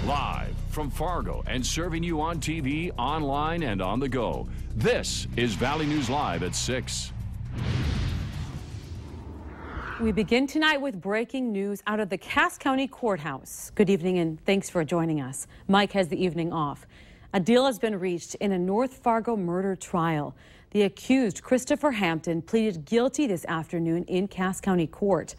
Live from Fargo and serving you on TV, online, and on the go. This is Valley News Live at 6. We begin tonight with breaking news out of the Cass County Courthouse. Good evening and thanks for joining us. Mike has the evening off. A deal has been reached in a North Fargo murder trial. The accused, Christopher Hampton, pleaded guilty this afternoon in Cass County Court.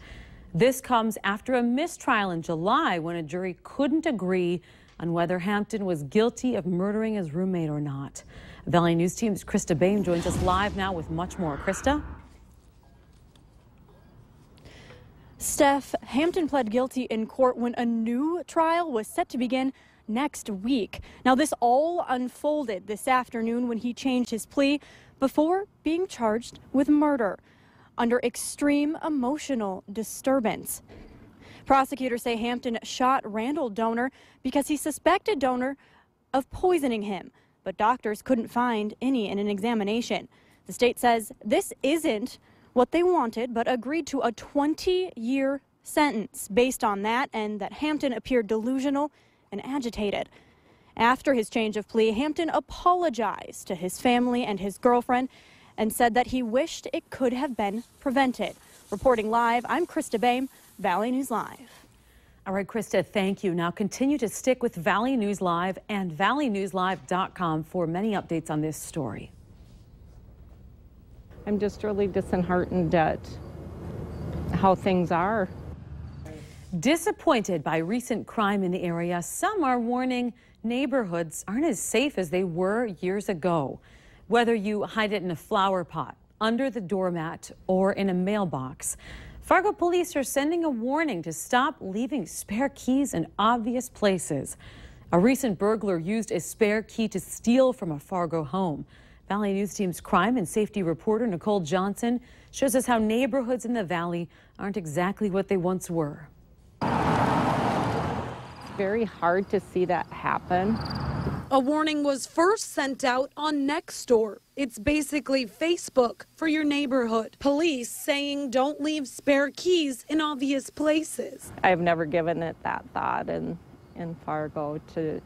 This comes after a mistrial in July when a jury couldn't agree on whether Hampton was guilty of murdering his roommate or not. Valley News Team's Krista Bain joins us live now with much more. Krista? Steph, Hampton pled guilty in court when a new trial was set to begin next week. Now, this all unfolded this afternoon when he changed his plea before being charged with murder under extreme emotional disturbance. Prosecutors say Hampton shot Randall Donor because he suspected Donor of poisoning him, but doctors couldn't find any in an examination. The state says this isn't what they wanted, but agreed to a 20-year sentence based on that, and that Hampton appeared delusional and agitated. After his change of plea, Hampton apologized to his family and his girlfriend and said that he wished it could have been prevented. Reporting live, I'm Krista Bain, Valley News Live. All right, Krista, thank you. Now continue to stick with Valley News Live and valleynewslive.com for many updates on this story. I'm just really disheartened at how things are. Disappointed by recent crime in the area, some are warning neighborhoods aren't as safe as they were years ago. Whether you hide it in a flower pot, under the doormat, or in a mailbox, Fargo police are sending a warning to stop leaving spare keys in obvious places. A recent burglar used a spare key to steal from a Fargo home. Valley News Team's crime and safety reporter Nicole Johnson shows us how neighborhoods in the Valley aren't exactly what they once were. It's very hard to see that happen. A warning was first sent out on Nextdoor. It's basically Facebook for your neighborhood. Police saying don't leave spare keys in obvious places. I've never given it that thought in Fargo to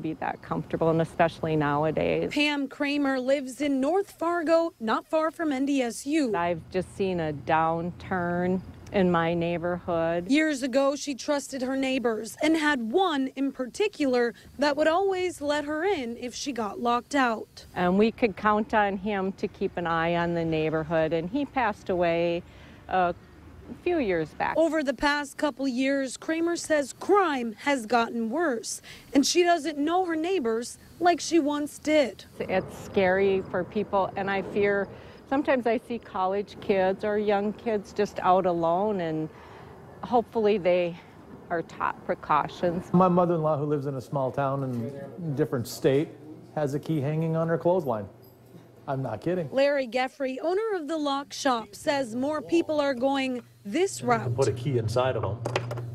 be that comfortable, and especially nowadays. Pam Kramer lives in North Fargo, not far from NDSU. I've just seen a downturn in my neighborhood. Years ago, she trusted her neighbors and had one in particular that would always let her in if she got locked out. And we could count on him to keep an eye on the neighborhood, and he passed away a few years back. Over the past couple years, Kramer says crime has gotten worse, and she doesn't know her neighbors like she once did. It's scary for people, and I fear sometimes I see college kids or young kids just out alone, and hopefully they are taught precautions. My mother-in-law, who lives in a small town in a different state, has a key hanging on her clothesline. I'm not kidding. Larry Geffrey, owner of the lock shop, says more people are going this route. Put a key inside of them.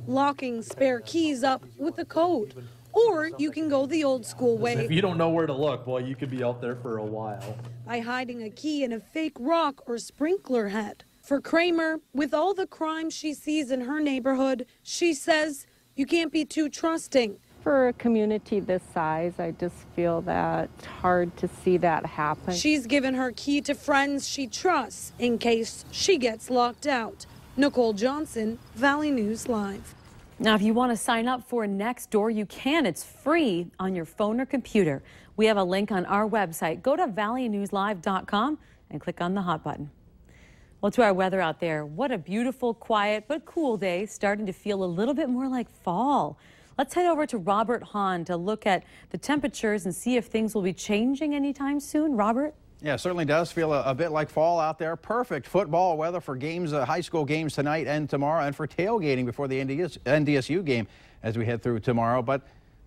Locking spare keys up with a code. Or you can go the old school way. If you don't know where to look, boy, you could be out there for a while. By hiding a key in a fake rock or sprinkler head. For Kramer, with all the crime she sees in her neighborhood, she says you can't be too trusting. For a community this size, I just feel that it's hard to see that happen. She's given her key to friends she trusts in case she gets locked out. Nicole Johnson, Valley News Live. Now, if you want to sign up for Nextdoor, you can. It's free on your phone or computer. We have a link on our website. Go to valleynewslive.com and click on the hot button. Well, to our weather out there, what a beautiful, quiet, but cool day, starting to feel a little bit more like fall. Let's head over to Robert Hahn to look at the temperatures and see if things will be changing anytime soon. Robert? Yeah, it certainly does feel a bit like fall out there. Perfect football weather for games, high school games tonight and tomorrow, and for tailgating before the NDSU game as we head through tomorrow. But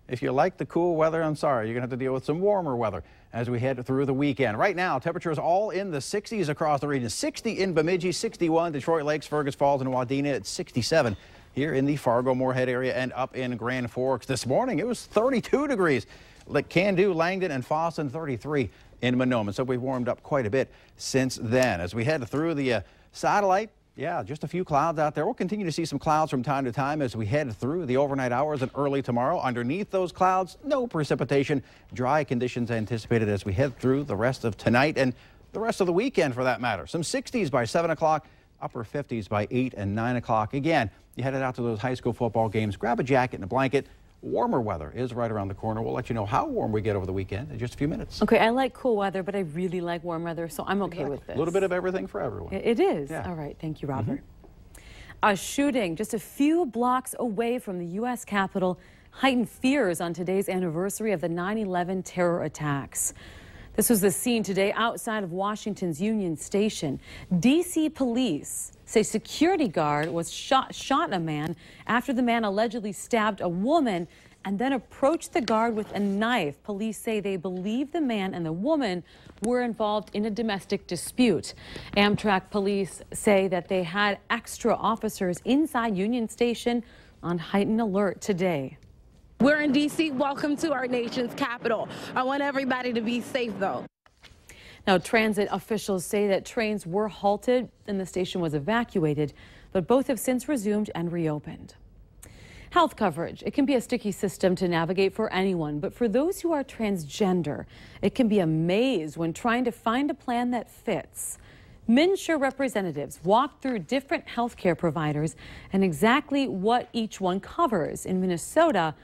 if you like the cool weather, I'm sorry, you're going to have to deal with some warmer weather as we head through the weekend. Right now, temperatures all in the 60s across the region. 60 in Bemidji, 61 Detroit Lakes, Fergus Falls, and Wadena at 67 here in the Fargo-Moorhead area and up in Grand Forks. This morning, it was 32 degrees. Like Candu, Langdon, and Fosston, 33 in Monoman. So we've warmed up quite a bit since then. As we head through the satellite, Yeah, just a few clouds out there. We'll continue to see some clouds from time to time as we head through the overnight hours and early tomorrow. Underneath those clouds, no precipitation. Dry conditions anticipated as we head through the rest of tonight and the rest of the weekend for that matter. Some 60s by 7 o'clock, upper 50s by 8 and 9 o'clock. Again, you headed out to those high school football games, grab a jacket and a blanket. Warmer weather is right around the corner. We'll let you know how warm we get over the weekend in just a few minutes. Okay, I like cool weather, but I really like warm weather, so I'm okay with this. A little bit of everything for everyone. It is. Yeah. All right, thank you, Robert. A shooting just a few blocks away from the U.S. Capitol heightened fears on today's anniversary of the 9/11 terror attacks. This was the scene today outside of Washington's Union Station. D.C. police say security guard was shot a man after the man allegedly stabbed a woman and then approached the guard with a knife. Police say they believe the man and the woman were involved in a domestic dispute. Amtrak police say that they had extra officers inside Union Station on heightened alert today. We're in D.C. Welcome to our nation's capital. I want everybody to be safe, though. Now, transit officials say that trains were halted and the station was evacuated, but both have since resumed and reopened. Health coverage. It can be a sticky system to navigate for anyone, but for those who are transgender, it can be a maze when trying to find a plan that fits. MNsure representatives walked through different healthcare providers and exactly what each one covers. In Minnesota,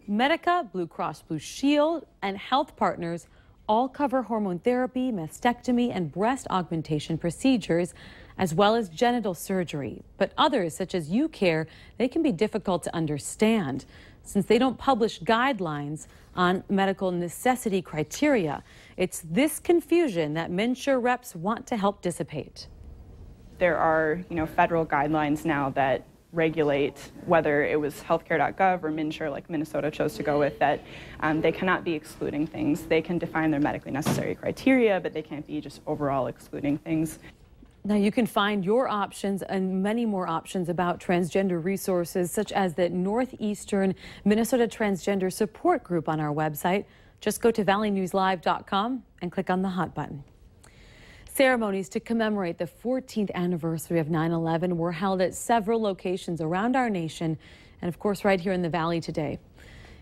Medica, Blue Cross Blue Shield, and Health Partners all cover hormone therapy, mastectomy, and breast augmentation procedures, as well as genital surgery. But others, such as UCare, they can be difficult to understand since they don't publish guidelines on medical necessity criteria. It's this confusion that MNsure reps want to help dissipate. There are, federal guidelines now that regulate whether it was healthcare.gov or MNsure, like Minnesota chose to go with, that they cannot be excluding things. They can define their medically necessary criteria, but they can't be just overall excluding things. Now you can find your options and many more options about transgender resources, such as the Northeastern Minnesota Transgender Support Group on our website. Just go to valleynewslive.com and click on the hot button. Ceremonies to commemorate the 14th anniversary of 9/11 were held at several locations around our nation and, of course, right here in the Valley today.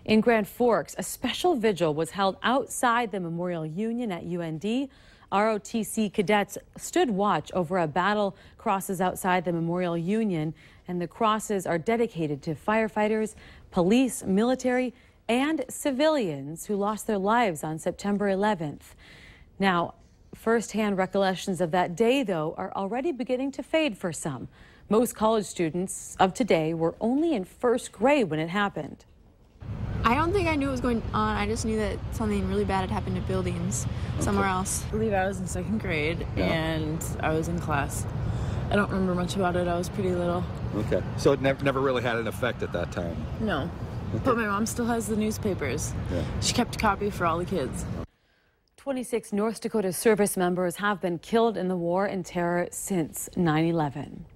In Grand Forks, a special vigil was held outside the Memorial Union at UND. ROTC cadets stood watch over a battle crosses outside the Memorial Union, and the crosses are dedicated to firefighters, police, military, and civilians who lost their lives on September 11th. Now, first-hand recollections of that day, though, are already beginning to fade for some. Most college students of today were only in first grade when it happened. I don't think I knew what was going on. I just knew that something really bad had happened to buildings somewhere else. I believe I was in second grade and I was in class. I don't remember much about it. I was pretty little. Okay. So it never really had an effect at that time? No. But my mom still has the newspapers. Yeah. She kept a copy for all the kids. 26 North Dakota service members have been killed in the war and terror since 9/11.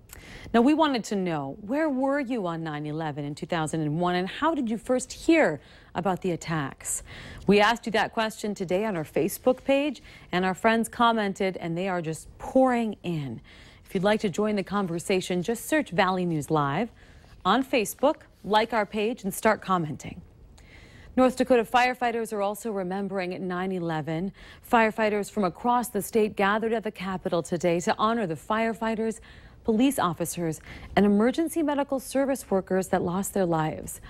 Now, we wanted to know, where were you on 9/11 in 2001, and how did you first hear about the attacks? We asked you that question today on our Facebook page, and our friends commented, and they are just pouring in. If you'd like to join the conversation, just search Valley News Live on Facebook, like our page, and start commenting. North Dakota firefighters are also remembering 9/11. Firefighters from across the state gathered at the Capitol today to honor the firefighters, police officers, and emergency medical service workers that lost their lives.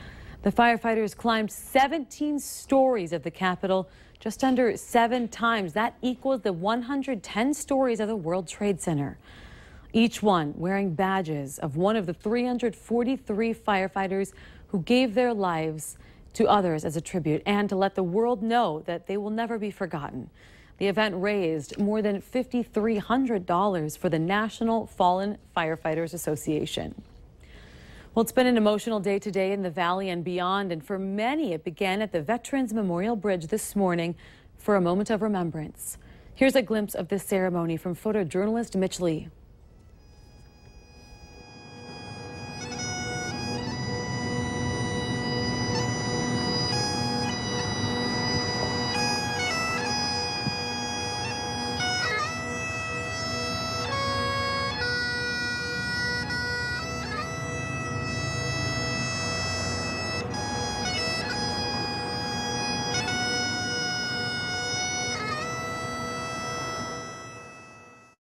The firefighters climbed 17 stories of the Capitol, just under 7 times. That equals the 110 stories of the World Trade Center. Each one wearing badges of one of the 343 firefighters who gave their lives to others as a tribute and to let the world know that they will never be forgotten. The event raised more than $5,300 for the National Fallen Firefighters Association. Well, it's been an emotional day today in the Valley and beyond, and for many it began at the Veterans Memorial Bridge this morning for a moment of remembrance. Here's a glimpse of this ceremony from photojournalist Mitch Lee.